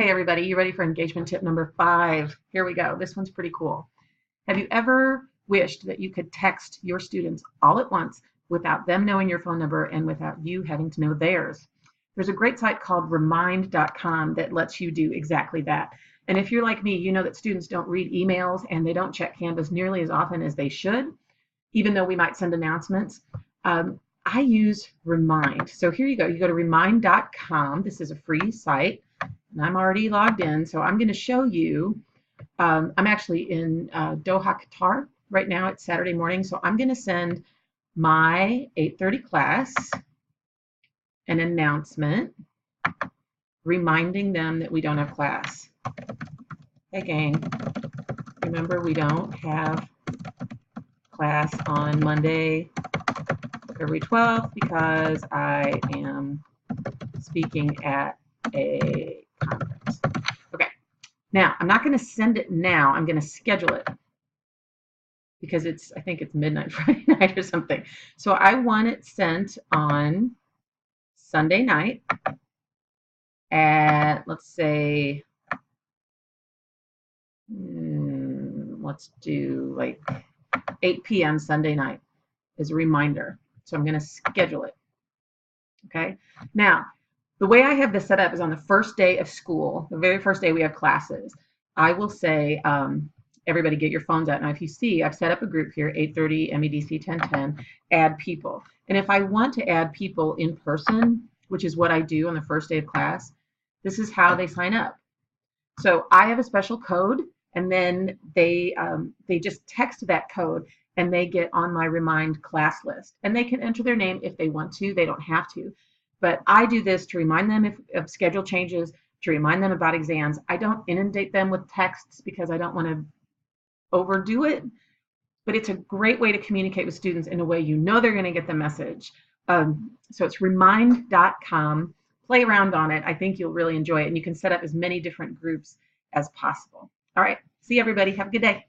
Hey everybody, you ready for engagement tip number 5? Here we go. This one's pretty cool. Have you ever wished that you could text your students all at once without them knowing your phone number and without you having to know theirs? There's a great site called remind.com that lets you do exactly that. And if you're like me, you know that students don't read emails and they don't check Canvas nearly as often as they should, even though we might send announcements. I use Remind. So here you go. You go to remind.com. This is a free site. And I'm already logged in, so I'm going to show you. I'm actually in Doha, Qatar right now. It's Saturday morning, so I'm going to send my 8:30 class an announcement reminding them that we don't have class. Hey gang, remember we don't have class on Monday, February 12th because I am speaking at a conference. Okay, now I'm not going to send it now. I'm going to schedule it because I think it's midnight Friday night or something. So I want it sent on Sunday night at, let's say, let's do like 8 p.m. Sunday night as a reminder. So I'm going to schedule it. Okay, now the way I have this set up is on the first day of school, the very first day we have classes, I will say, everybody get your phones out. Now, if you see, I've set up a group here, 8:30 MEDC 1010, add people. And if I want to add people in person, which is what I do on the first day of class, this is how they sign up. So I have a special code, and then they just text that code, and they get on my Remind class list. And they can enter their name if they want to. They don't have to. But I do this to remind them of schedule changes, to remind them about exams. I don't inundate them with texts because I don't want to overdo it. But it's a great way to communicate with students in a way you know they're going to get the message. So it's remind.com. Play around on it. I think you'll really enjoy it. And you can set up as many different groups as possible. All right. See everybody. Have a good day.